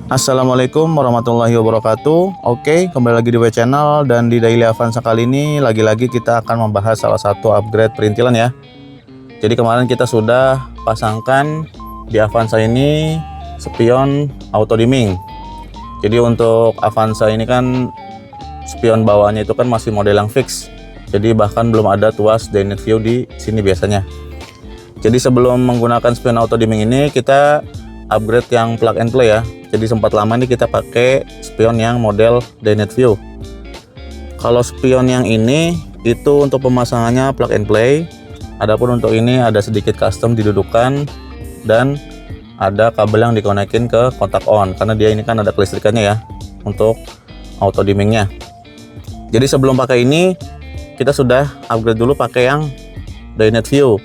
Assalamualaikum warahmatullahi wabarakatuh. Oke, kembali lagi di W Channel, dan di Daily Avanza kali ini lagi-lagi kita akan membahas salah satu upgrade perintilan ya. Jadi kemarin kita sudah pasangkan di Avanza ini spion auto dimming. Jadi untuk Avanza ini kan spion bawahnya itu kan masih model yang fix. Jadi bahkan belum ada tuas daylight view di sini biasanya. Jadi sebelum menggunakan spion auto dimming ini kita upgrade yang plug and play ya. Jadi sempat lama nih kita pakai spion yang model daylight view. Kalau spion yang ini itu untuk pemasangannya plug and play. Adapun untuk ini ada sedikit custom didudukan dan ada kabel yang dikonekin ke kontak on, karena dia ini kan ada kelistrikannya ya untuk auto dimmingnya. Jadi sebelum pakai ini kita sudah upgrade dulu pakai yang daylight view.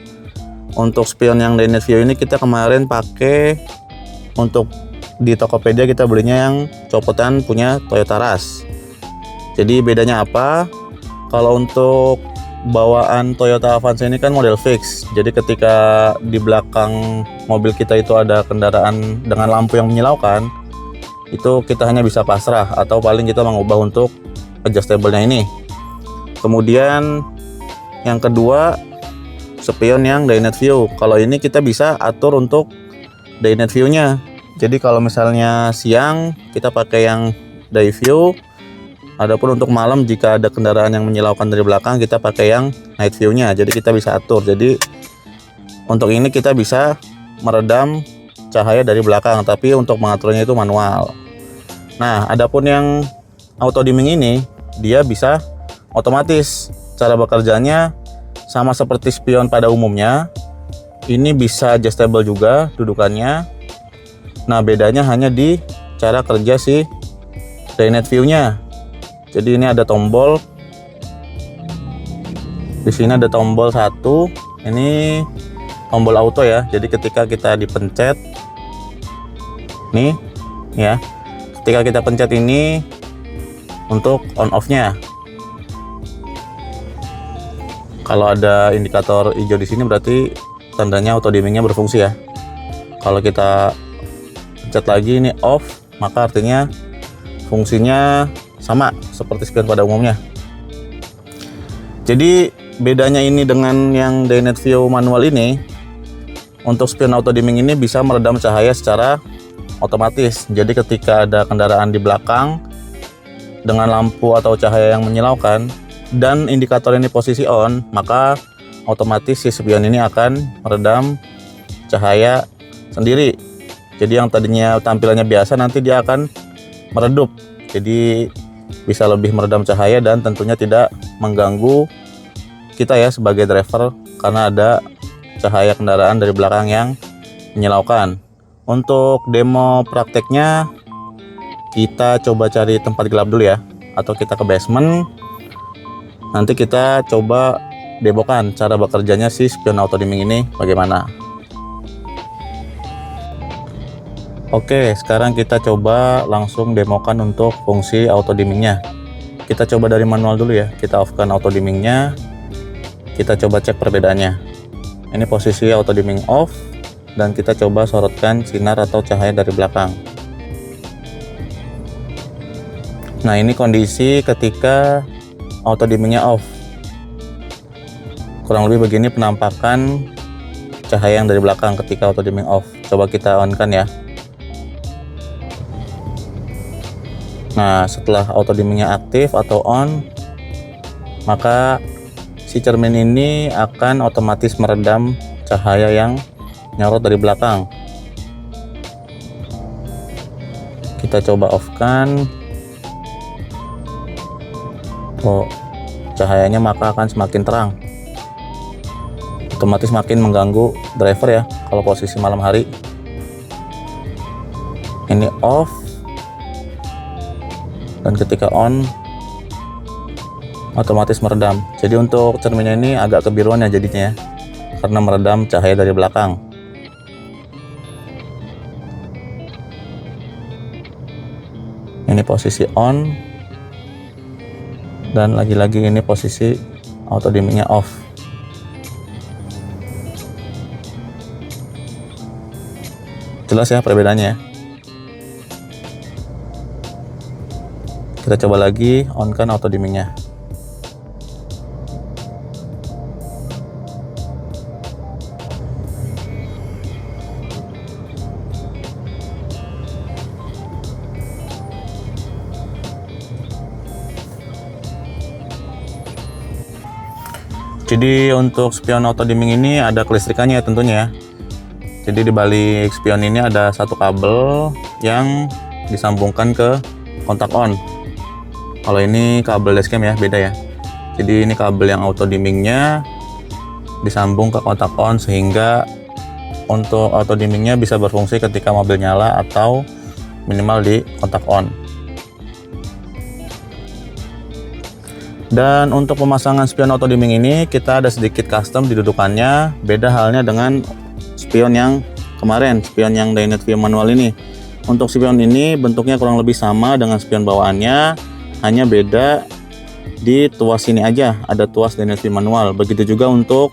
Untuk spion yang daylight view ini kita kemarin pakai untuk di Tokopedia, kita belinya yang copotan punya Toyota Rush. Jadi bedanya apa? Kalau untuk bawaan Toyota Avanza ini kan model fix. Jadi ketika di belakang mobil kita itu ada kendaraan dengan lampu yang menyilaukan, itu kita hanya bisa pasrah atau paling kita mengubah untuk adjustable-nya ini. Kemudian yang kedua, spion yang daylight view. Kalau ini kita bisa atur untuk daylight view-nya. Jadi kalau misalnya siang kita pakai yang day view. Adapun untuk malam jika ada kendaraan yang menyilaukan dari belakang kita pakai yang night view-nya. Jadi kita bisa atur. Jadi untuk ini kita bisa meredam cahaya dari belakang, tapi untuk mengaturnya itu manual. Nah, adapun yang auto dimming ini dia bisa otomatis. Cara bekerjanya sama seperti spion pada umumnya. Ini bisa adjustable juga dudukannya. Nah, bedanya hanya di cara kerja si daylight view-nya. Jadi ini ada tombol. Di sini ada tombol satu. Ini tombol auto ya. Jadi ketika kita dipencet nih ya. Ketika kita pencet ini untuk on off-nya. Kalau ada indikator hijau di sini berarti tandanya auto dimming-nya berfungsi ya. Kalau kita pencet lagi ini off, maka artinya fungsinya sama seperti spion pada umumnya. Jadi bedanya ini dengan yang daylight view manual ini, untuk spion auto dimming ini bisa meredam cahaya secara otomatis. Jadi ketika ada kendaraan di belakang dengan lampu atau cahaya yang menyilaukan dan indikator ini posisi on, maka otomatis si spion ini akan meredam cahaya sendiri. Jadi yang tadinya tampilannya biasa nanti dia akan meredup. Jadi bisa lebih meredam cahaya dan tentunya tidak mengganggu kita ya sebagai driver, karena ada cahaya kendaraan dari belakang yang menyilaukan. Untuk demo prakteknya kita coba cari tempat gelap dulu ya, atau kita ke basement. Nanti kita coba demokan cara bekerjanya si spion auto dimming ini bagaimana. Oke, sekarang kita coba langsung demokan untuk fungsi auto dimmingnya. Kita coba dari manual dulu ya. Kita off-kan auto dimmingnya. Kita coba cek perbedaannya. Ini posisi auto dimming off, dan kita coba sorotkan sinar atau cahaya dari belakang. Nah, ini kondisi ketika auto dimmingnya off. Kurang lebih begini penampakan cahaya yang dari belakang ketika auto dimming off. Coba kita on kan ya. Nah, setelah auto dimmingnya aktif atau on, maka si cermin ini akan otomatis meredam cahaya yang nyorot dari belakang. Kita coba off kan. Oh, cahayanya maka akan semakin terang. Otomatis makin mengganggu driver ya kalau posisi malam hari. Ini off. Dan ketika on otomatis meredam. Jadi untuk cerminnya ini agak kebiruan ya jadinya ya, karena meredam cahaya dari belakang. Ini posisi on, dan lagi-lagi ini posisi auto dimmingnya off. Jelas ya perbedaannya. Kita coba lagi on kan auto dimmingnya. Jadi untuk spion auto dimming ini ada kelistrikannya ya tentunya ya. Jadi di balik spion ini ada satu kabel yang disambungkan ke kontak on. Kalau ini kabel dashcam ya, beda ya. Jadi ini kabel yang auto dimmingnya disambung ke kontak on sehingga untuk auto dimmingnya bisa berfungsi ketika mobil nyala atau minimal di kontak on. Dan untuk pemasangan spion auto dimming ini kita ada sedikit custom di dudukannya. Beda halnya dengan spion yang kemarin, spion yang Dynet View manual ini. Untuk spion ini bentuknya kurang lebih sama dengan spion bawaannya, hanya beda di tuas ini aja, ada tuas Dynet View manual. Begitu juga untuk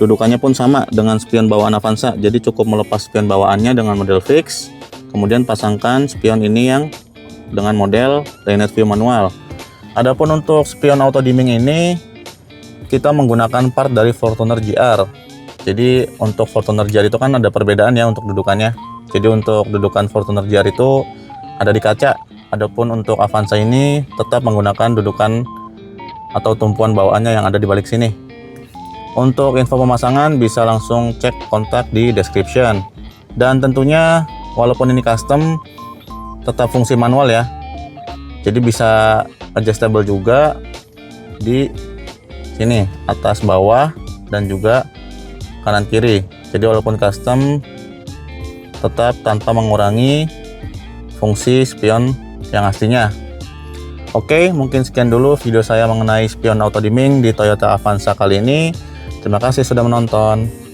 dudukannya pun sama dengan spion bawaan Avanza. Jadi cukup melepas spion bawaannya dengan model fix, kemudian pasangkan spion ini yang dengan model Dynet View manual. Adapun untuk spion auto dimming ini kita menggunakan part dari Fortuner GR. Jadi untuk Fortuner GR itu kan ada perbedaan ya untuk dudukannya. Jadi untuk dudukan Fortuner GR itu ada di kaca. Adapun untuk Avanza ini tetap menggunakan dudukan atau tumpuan bawaannya yang ada di balik sini. Untuk info pemasangan bisa langsung cek kontak di description. Dan tentunya walaupun ini custom tetap fungsi manual ya. Jadi bisa adjustable juga di sini atas bawah dan juga kanan kiri. Jadi walaupun custom tetap tanpa mengurangi fungsi spion yang aslinya. Oke, mungkin sekian dulu video saya mengenai spion auto dimming di Toyota Avanza kali ini. Terima kasih sudah menonton.